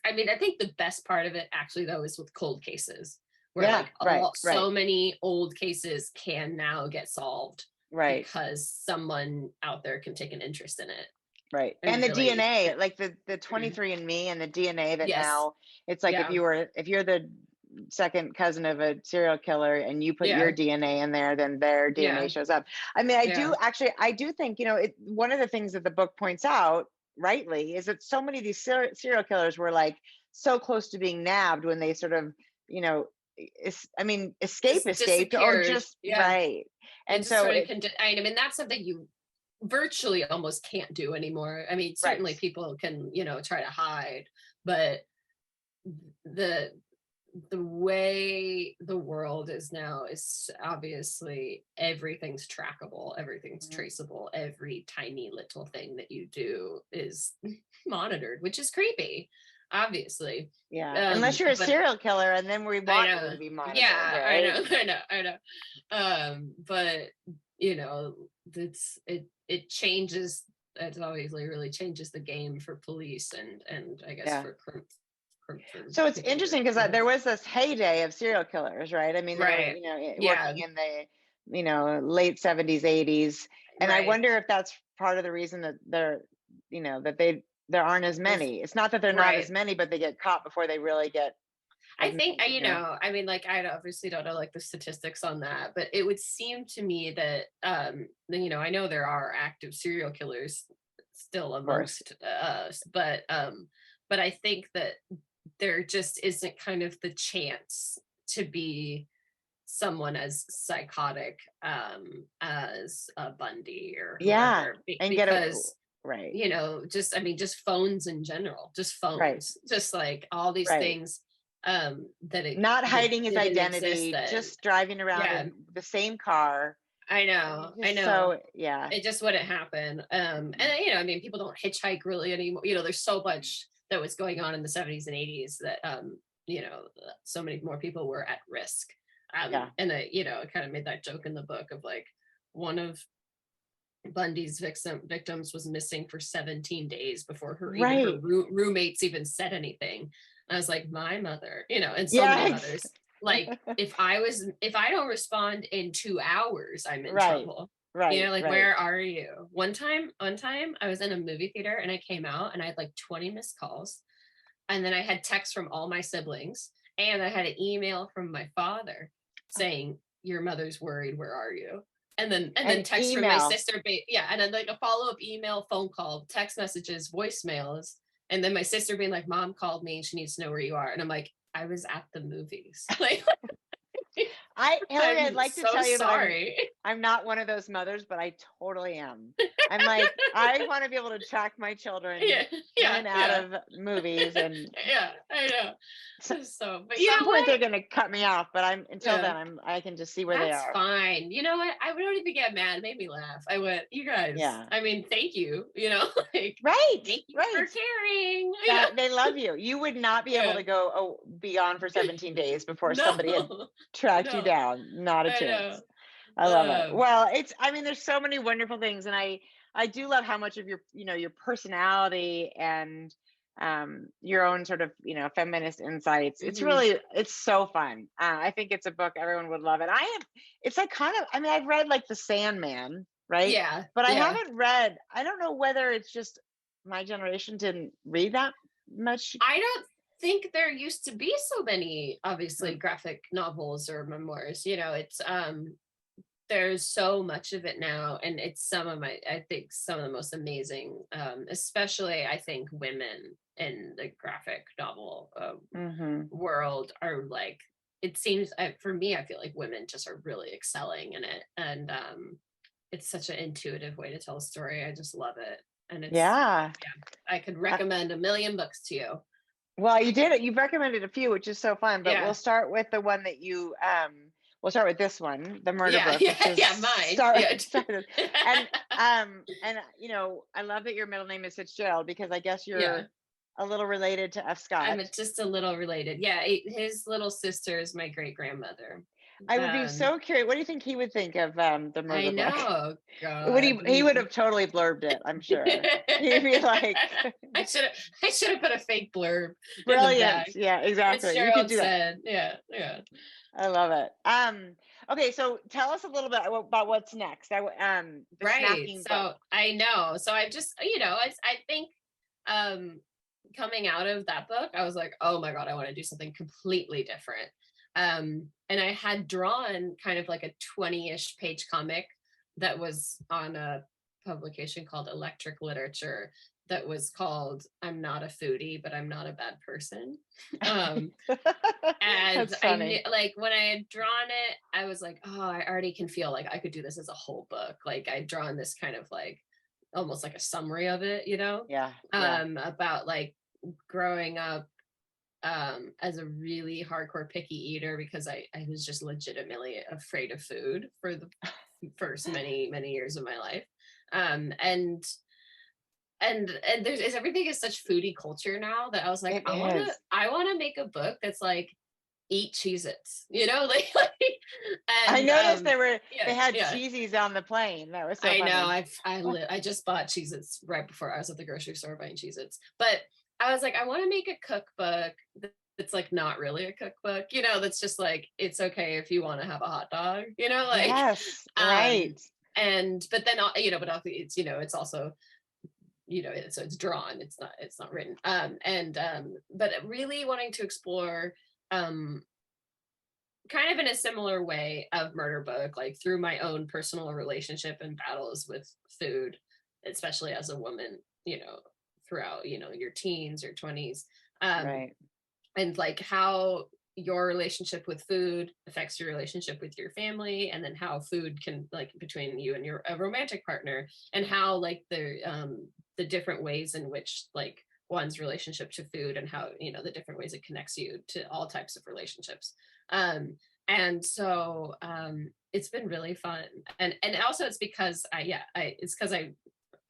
I mean, I think the best part of it actually though is with cold cases, where so many old cases can now get solved because someone out there can take an interest in it. Right. And the really, DNA, like the 23andMe and the DNA that now it's like if you're the second cousin of a serial killer and you put your DNA in there, then their DNA shows up. I mean, I do think, one of the things that the book points out rightly is that so many of these serial killers were like so close to being nabbed when they sort of, escaped or just right. And so I mean, that's something you virtually almost can't do anymore. I mean, certainly people can, try to hide, but the way the world is now is obviously everything's trackable, everything's traceable, every tiny little thing that you do is monitored, which is creepy, obviously. Unless you're a serial killer, and then we want you to be monitored. I know. But it changes. It obviously really changes the game for police and I guess for so it's interesting because there was this heyday of serial killers, right? I mean, they were, working in the, late 70s, 80s. And I wonder if that's part of the reason that they're, that there aren't as many. It's not that they're not as many, but they get caught before they really get. I think, I mean, like, I obviously don't know like the statistics on that, but it would seem to me that, I know there are active serial killers still amongst us, but I think that there just isn't kind of the chance to be someone as psychotic as Bundy or whoever, and because just phones in general, just phones, just like all these things not hiding his identity, just driving around in the same car. I know. So it just wouldn't happen. And I mean, people don't hitchhike really anymore. There's so much that was going on in the 70s and 80s that so many more people were at risk. And I kind of made that joke in the book of like one of Bundy's victims was missing for 17 days before her roommates even said anything. And I was like, my mother, and so many mothers. Like if I don't respond in 2 hours, I'm in trouble. Right, like, right. where are you? One time I was in a movie theater and I came out and I had like 20 missed calls. And then I had texts from all my siblings, and I had an email from my father saying, your mother's worried, where are you? And then text from my sister, and then like a follow-up email, phone call, text messages, voicemails, and then my sister being like, mom called me and she needs to know where you are. And I'm like, I was at the movies. Like, Hilary, I'd I'm like to so tell you that sorry. I'm not one of those mothers, but I totally am. I'm like, I want to be able to track my children in and out of movies, and yeah, I know. So, but at you some know point what? they're gonna cut me off, but until then I can just see where they That's are. fine. You know what? I don't even get mad. It made me laugh. I went, you guys. Yeah. I mean, thank you. You know, like, Right. thank you Right. for caring. They love you. You would not be able to go be on for 17 days before No. somebody had tracked you down. Not a chance. I love it. Well, there's so many wonderful things, and I do love how much of your your personality and your own sort of feminist insights. It's really, it's so fun. I think it's a book everyone would love. And it's like kind of, I mean, I've read like The Sandman, right? Yeah. But I haven't read, I don't know whether it's just my generation didn't read that much. I don't think there used to be so many, obviously, graphic novels or memoirs. It's there's so much of it now, and it's I think some of the most amazing, especially I think women in the graphic novel world are like, it seems, for me, I feel like women just are really excelling in it, and it's such an intuitive way to tell a story. I just love it. And it's I could recommend a million books to you. Well, you did it. You've recommended a few, which is so fun, but we'll start with the one that you we'll start with this one, The Murder Book, which is mine. And I love that your middle name is Fitzgerald, because I guess you're a little related to F. Scott. I'm just a little related. Yeah, his little sister is my great grandmother. I would be so curious. What do you think he would think of The Murder I know. Book? God. He would have totally blurbed it, I'm sure. He'd be like, I should have put a fake blurb. Brilliant. Yeah, exactly. You could do that. Yeah. I love it. Okay, so tell us a little bit about what's next. Right. So I know. So I just, I think coming out of that book, I was like, oh my God, I want to do something completely different. And I had drawn kind of like a 20-ish page comic that was on a publication called Electric Literature that was called I'm Not a Foodie, but I'm Not a Bad Person. And I knew, like, when I had drawn it, I was like, oh, I already can feel like I could do this as a whole book. Like, I'd drawn this kind of like almost like a summary of it, about like growing up as a really hardcore picky eater, because I was just legitimately afraid of food for the first many years of my life, and there's everything is such foodie culture now that I was like, I want to make a book that's like eat Cheez-Its, like and, I noticed they had Cheezies on the plane. That was so funny. I know. I just bought Cheez-Its right before I was at the grocery store buying Cheez-Its, but I was like, I want to make a cookbook that's like not really a cookbook, that's just like, it's okay if you want to have a hot dog, like yes, right. But then but it's it's also so it's drawn, it's not written, but really wanting to explore kind of in a similar way of Murder Book, like through my own personal relationship and battles with food, especially as a woman, throughout your teens or 20s, right, and like how your relationship with food affects your relationship with your family, and then how food can, like, between you and your romantic partner, and how like the different ways in which like one's relationship to food, and how the different ways it connects you to all types of relationships, and so it's been really fun, and also it's because I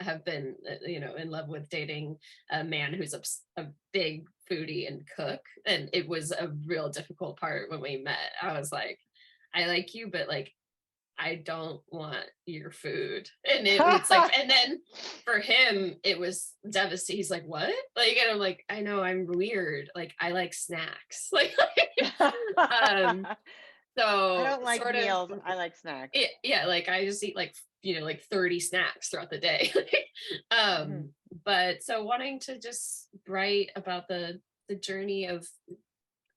have been in love with dating a man who's a big foodie and cook, and it was a real difficult part when we met. I was like, I like you, but like I don't want your food. And it's like, and then for him it was devastating. He's like, what? Like, and I'm like, I know, I'm weird, like I like snacks. Like so I don't like meals. I like snacks. Yeah, like I just eat like like 30 snacks throughout the day. But so wanting to just write about the journey of,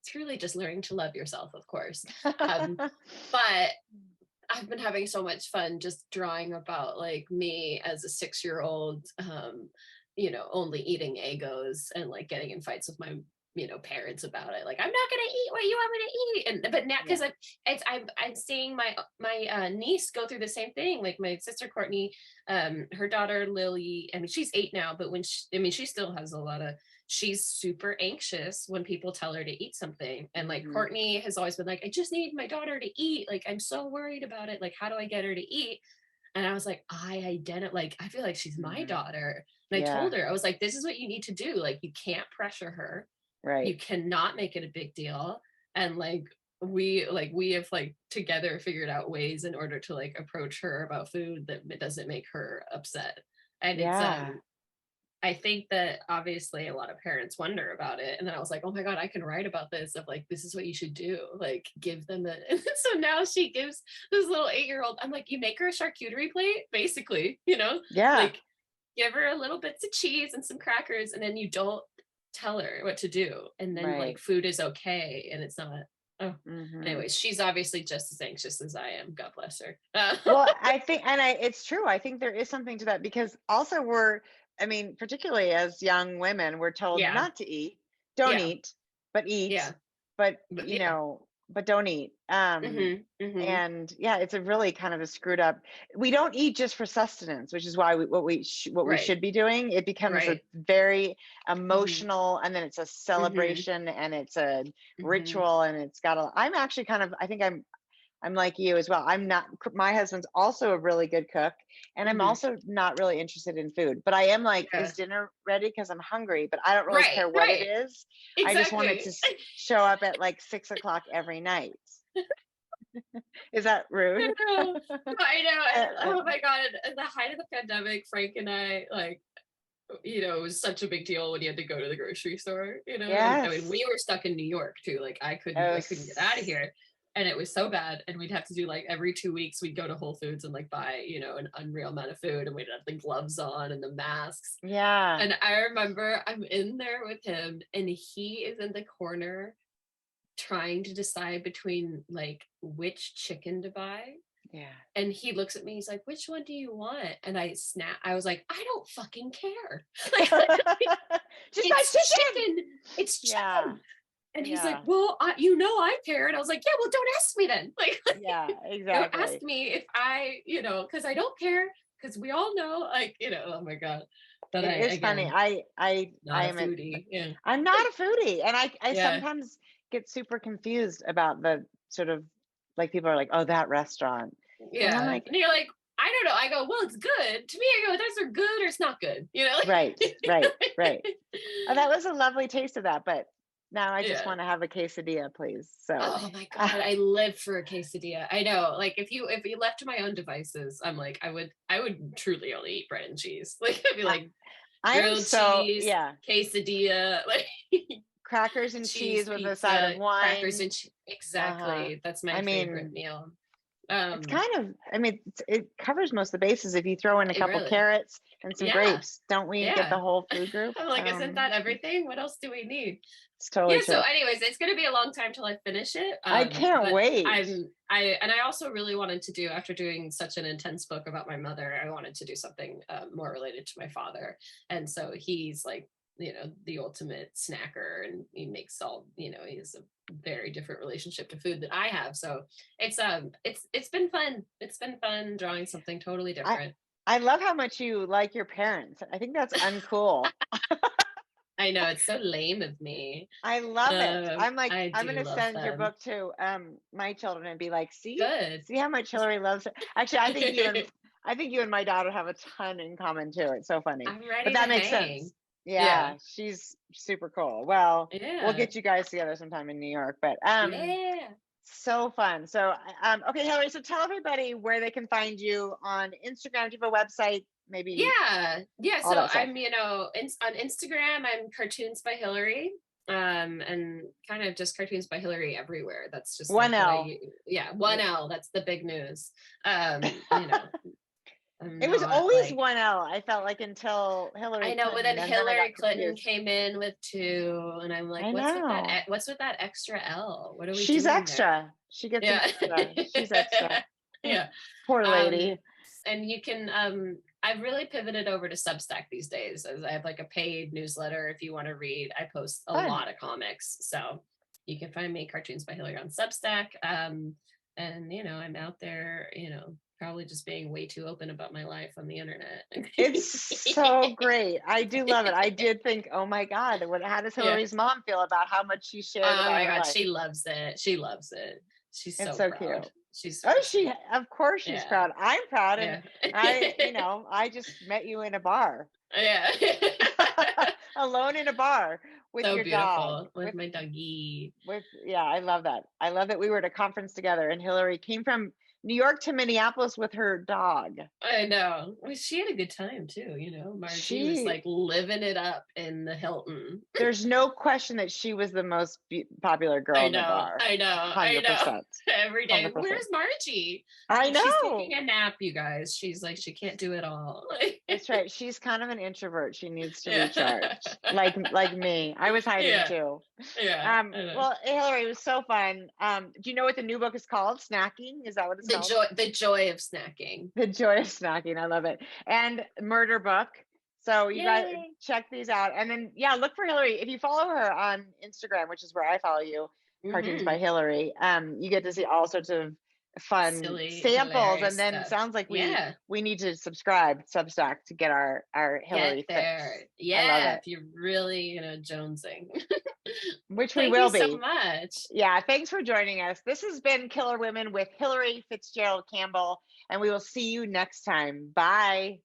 it's really just learning to love yourself, of course. But I've been having so much fun just drawing about like me as a 6-year-old, only eating Eggos and like getting in fights with my parents about it. Like, I'm not gonna eat what you want me to eat. And but now, because I'm seeing my niece go through the same thing. Like my sister Courtney, her daughter Lily, I mean, she's 8 now, but she still has a lot of, she's super anxious when people tell her to eat something. And like Courtney has always been like, I just need my daughter to eat. Like, I'm so worried about it. Like, how do I get her to eat? And I was like, I feel like she's my daughter. And I told her, I was like, this is what you need to do. Like, you can't pressure her. Right. You cannot make it a big deal. And like, we have like together figured out ways in order to like approach her about food that doesn't make her upset. And it's, I think that obviously a lot of parents wonder about it. And then I was like, oh my God, I can write about this, of like, this is what you should do. Like, give them the, and so now she gives this little 8-year-old, I'm like, you make her a charcuterie plate, basically, like give her a little bits of cheese and some crackers, and then you don't tell her what to do. And then like food is okay. And it's not, anyways, she's obviously just as anxious as I am. God bless her. Well, I think, and it's true. I think there is something to that, because also particularly as young women, we're told not to eat, don't eat, but eat, but but don't eat. And it's a really kind of a screwed up. We don't eat just for sustenance, which is why we should be doing. It becomes a very emotional, and then it's a celebration, and it's a ritual, and it's got I'm actually kind of, I think I'm like you as well. My husband's also a really good cook, and I'm also not really interested in food, but I am like, is dinner ready? Because I'm hungry, but I don't really care what it is. Exactly. I just want it to show up at like 6 o'clock every night. Is that rude? I know. Oh my God. At the height of the pandemic, Frank and I, like, it was such a big deal when you had to go to the grocery store, Yes. I mean, we were stuck in New York too. Like, I couldn't get out of here. And it was so bad. And we'd have to do like every 2 weeks, we'd go to Whole Foods and like buy, an unreal amount of food. And we'd have the gloves on and the masks. Yeah. And I remember I'm in there with him, and he is in the corner trying to decide between like which chicken to buy. Yeah. And he looks at me, he's like, which one do you want? And I was like, I don't fucking care. Like, just my chicken. It's chicken. And he's like, well, I care. And I was like, yeah, well, don't ask me then. Like, yeah, exactly. Don't ask me if I, because I don't care, because we all know, like, oh my God. But it's funny. I am a foodie. I'm not a foodie. And I sometimes get super confused about the sort of, like, people are like, oh, that restaurant. Yeah. And you're like, I don't know. I go, well, it's good. To me, I go, those are good or it's not good. Right. Oh, that was a lovely taste of that. But now I just want to have a quesadilla, please. So. Oh my God, I live for a quesadilla. I know. Like, if you left to my own devices, I'm like, I would truly only eat bread and cheese. Like, I'd be like, grilled cheese, quesadilla, like crackers and cheese with a side of wine. Crackers and cheese. Exactly. That's my favorite meal. It's kind of, it covers most of the bases if you throw in a couple carrots and some grapes. Don't we get the whole food group? I'm like, isn't that everything? What else do we need? It's totally true. So anyways, it's going to be a long time till I finish it. I can't wait. I also really wanted to do, after doing such an intense book about my mother, I wanted to do something more related to my father. And so he's like, the ultimate snacker, and he makes all, he has a very different relationship to food that I have. So it's been fun. It's been fun drawing something totally different. I love how much you like your parents. I think that's uncool. I know, it's so lame of me. I love it. I'm like, I'm going to send your book to my children and be like, see how much Hilary loves it. Actually, I think you and my daughter have a ton in common too. It's so funny. I'm ready but that to makes hang. sense. Yeah, she's super cool. Well, we'll get you guys together sometime in New York, but so fun. So okay, Hilary, so tell everybody where they can find you on Instagram. Do you have a website? Maybe so I'm on Instagram, I'm Cartoons by Hilary, and kind of just Cartoons by Hilary everywhere. That's just one L. one L. That's the big news. It was not always like, one L. I felt like until Hillary I know, but Clinton, then and then I Hillary got Clinton confused. came in with 2, and I'm like, I know. what's with that extra L? What are we She's doing there? extra. She gets an Yeah. extra. She's extra. Yeah. Poor lady. And you can I've really pivoted over to Substack these days, as I have like a paid newsletter. If you want to read, I post a Fun. lot of comics, so you can find me, Cartoons by Hilary, on Substack. And I'm out there, probably just being way too open about my life on the internet. It's so great. I do love it. I did think, oh my God, how does Hillary's mom feel about how much she shared Oh about my her God, life? she loves it. She loves it. She's It's so so proud. cute. She's Oh, sweet. of course she's proud. I'm proud. And Yeah. I just met you in a bar. Yeah. Alone in a bar with So your beautiful, dog. with my doggy. Yeah, I love that. I love that we were at a conference together and Hillary came from New York to Minneapolis with her dog. I know. Well, she had a good time too, Margie was like living it up in the Hilton. There's no question that she was the most popular girl in the bar. I know. 100%. Every day. 100%. Where's Margie? I know. She's taking a nap, you guys. She's like, she can't do it all. That's right. She's kind of an introvert. She needs to recharge. Like me. I was hiding too. Yeah. Well, Hillary, it was so fun. Do you know what the new book is called? Snacking? Is that what it's called? The joy of snacking. The joy of snacking. I love it. And Murder Book. So you guys check these out. And then look for Hillary. If you follow her on Instagram, which is where I follow you, Cartoons by Hillary, you get to see all sorts of fun samples. And then sounds like we need to subscribe Substack to get our Hillary fix. Yeah, if you're really jonesing. Which we will be. Thank you so much. Yeah, thanks for joining us. This has been Killer Women with Hilary Fitzgerald Campbell, and we will see you next time. Bye.